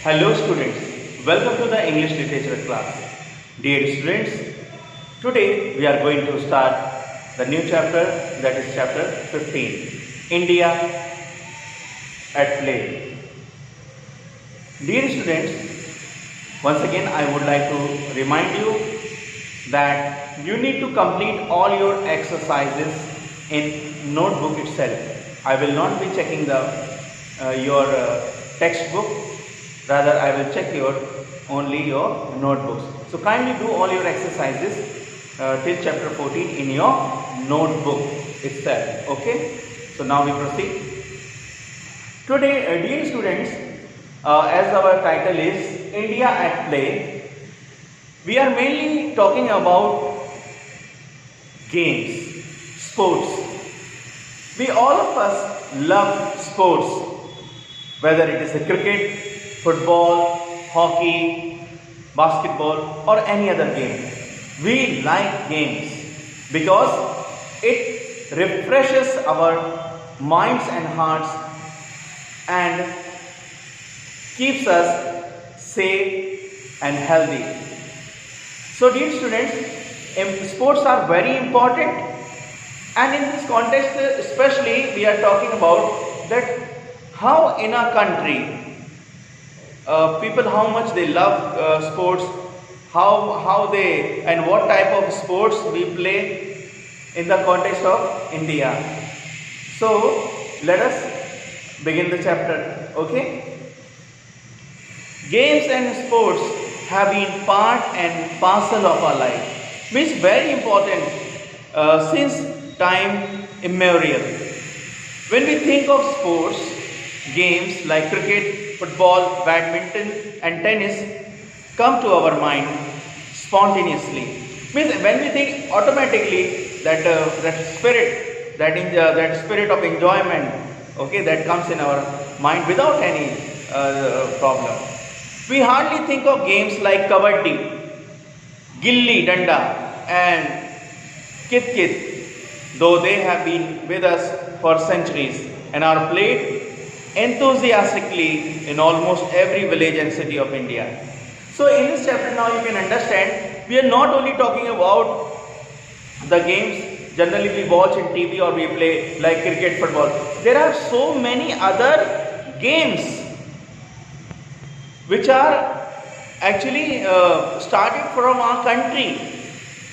Hello students, welcome to the English literature class. Dear students, today we are going to start the new chapter, that is chapter 15, India at Play. Dear students, once again I would like to remind you that you need to complete all your exercises in notebook itself. I will not be checking your textbook. Rather, I will check only your notebooks. So kindly do all your exercises till chapter 14 in your notebook itself. Okay. So now we proceed. Today, dear students, as our title is India at Play, we are mainly talking about games, sports. We all of us love sports, whether it is a cricket, football, hockey, basketball or any other game. We like games because it refreshes our minds and hearts and keeps us safe and healthy. So dear students, sports are very important, and in this context especially we are talking about that how in our country people, how much they love sports, how they and what type of sports we play in the context of India. So let us begin the chapter. Okay. Games and sports have been part and parcel of our life. Means very important since time immemorial. When we think of sports, games like cricket, football, badminton and tennis come to our mind spontaneously. Means when we think automatically that that spirit of enjoyment, okay, that comes in our mind without any problem. We hardly think of games like kabaddi, gilli danda and kit kit, though they have been with us for centuries and are played enthusiastically in almost every village and city of India. So in this chapter now you can understand we are not only talking about the games generally we watch in TV or we play like cricket, football. There are so many other games which are actually started from our country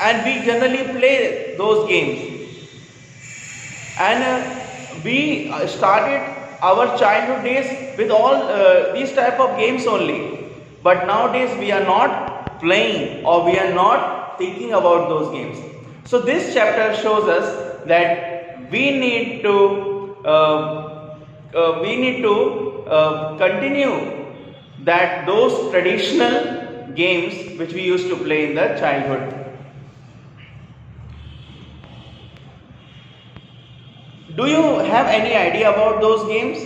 and we generally play those games. And we started our childhood days with all these type of games only, but nowadays we are not playing or we are not thinking about those games. So this chapter shows us that we need to continue that those traditional games which we used to play in the childhood. Do you have any idea about those games?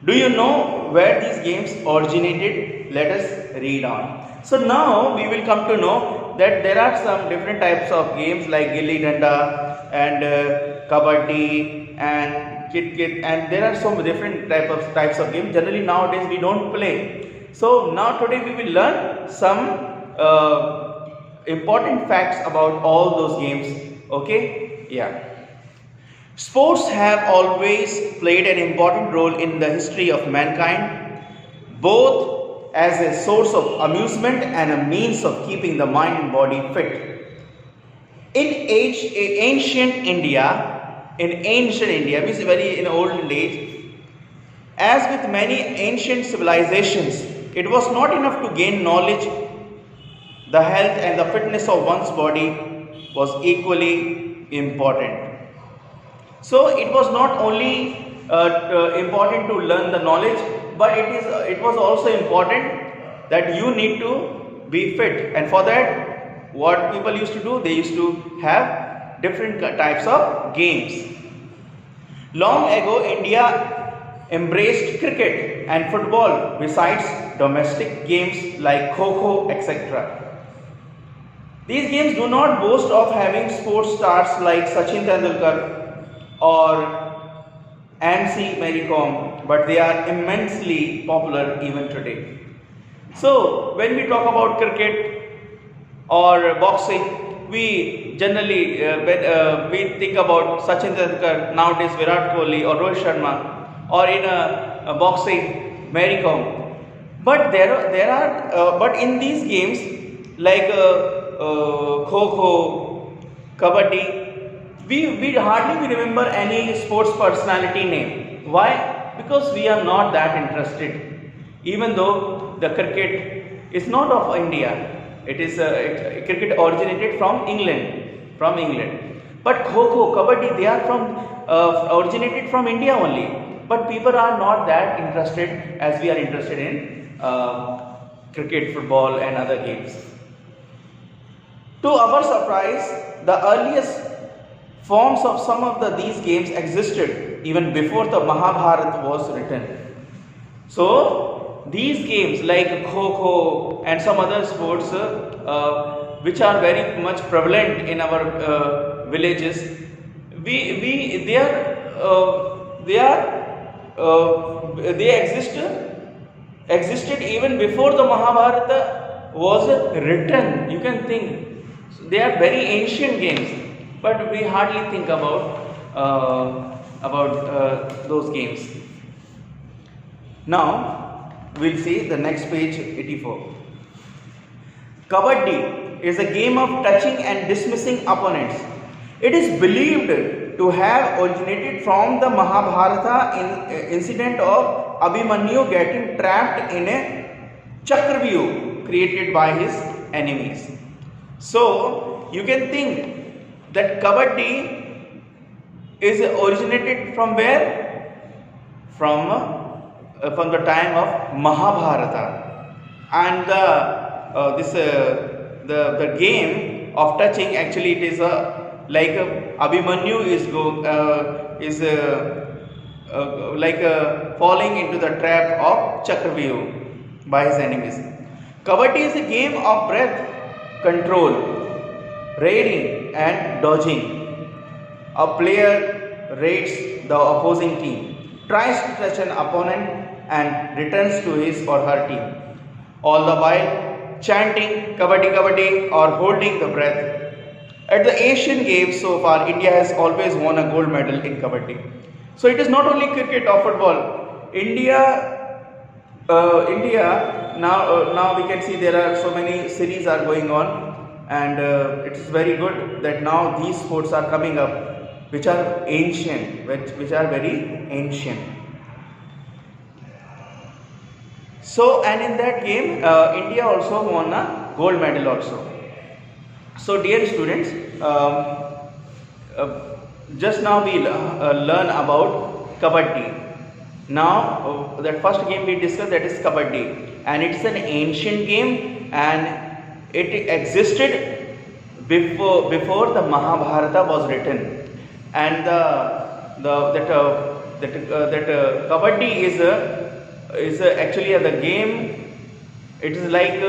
Do you know where these games originated? Let us read on. So now we will come to know that there are some different types of games like gilli danda and kabaddi and kit kit, and there are some different types of games. Generally nowadays we don't play. So now today we will learn some important facts about all those games. Okay? Yeah. Sports have always played an important role in the history of mankind, both as a source of amusement and a means of keeping the mind and body fit. In ancient India means very in olden days, as with many ancient civilizations, it was not enough to gain knowledge. The health and the fitness of one's body was equally important. So it was not only important to learn the knowledge, but it was also important that you need to be fit, and for that what people used to do, they used to have different types of games. Long ago India embraced cricket and football besides domestic games like kho-kho, etc. These games do not boast of having sports stars like Sachin Tendulkar or Anne C. Mary Kom, but they are immensely popular even today. So when we talk about cricket or boxing, we generally when we think about Sachin Tendulkar, nowadays Virat Kohli or Rohit Sharma, or in a boxing Mary Kom. But but in these games like Kho Kho, Kabaddi, we hardly remember any sports personality name. Why? Because we are not that interested. Even though the cricket is not of India, it is cricket originated from England, But Kho Kho, Kabaddi, they are originated from India only. But people are not that interested as we are interested in cricket, football, and other games. To our surprise, the earliest forms of some of these games existed even before the Mahabharata was written. So, these games like Kho Kho and some other sports which are very much prevalent in our villages, they existed even before the Mahabharata was written. You can think. So they are very ancient games, but we hardly think about those games. Now we'll see the next page 84. Kabaddi is a game of touching and dismissing opponents. It is believed to have originated from the Mahabharata incident of Abhimanyu getting trapped in a Chakravyuh created by his enemies. So you can think that Kabaddi is originated from where? From the time of Mahabharata, and the game of touching, actually it is like Abhimanyu is falling into the trap of Chakravyuh by his enemies. Kabaddi is a game of breath control, rearing and dodging. A player raids the opposing team, tries to touch an opponent and returns to his or her team, all the while chanting Kabaddi Kabaddi or holding the breath. At the Asian Games so far, India has always won a gold medal in Kabaddi. So it is not only cricket or football. India now we can see there are so many series are going on, and it is very good that now these sports are coming up, which are ancient, which are very ancient. So, and in that game, India also won a gold medal also. So, dear students, just now we learn about Kabaddi. Now, that first game we discussed, that is Kabaddi, and it's an ancient game, and it existed before the Mahabharata was written, and that Kabaddi is actually the game. It is like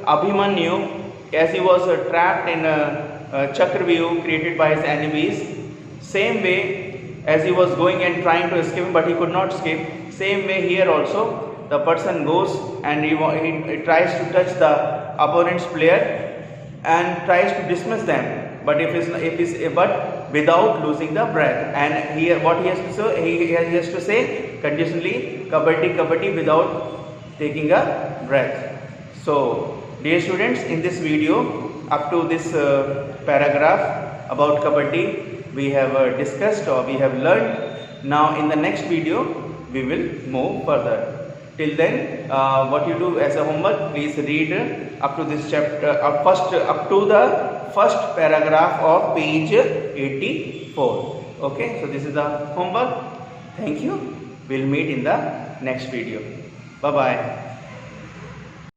Abhimanyu, as he was trapped in a Chakravyuh created by his enemies. Same way as he was going and trying to escape, but he could not escape. Same way here also, the person goes and he tries to touch the opponent's player and tries to dismiss them, but but without losing the breath. And here what he has to say, he has to say continuously Kabaddi Kabaddi without taking a breath. So dear students, in this video up to this paragraph about Kabaddi we have discussed or we have learned. Now in the next video we will move further. Till then, what you do as a homework, please read up to this chapter, up to the first paragraph of page 84. Okay, so this is the homework. Thank you. We'll meet in the next video. Bye bye.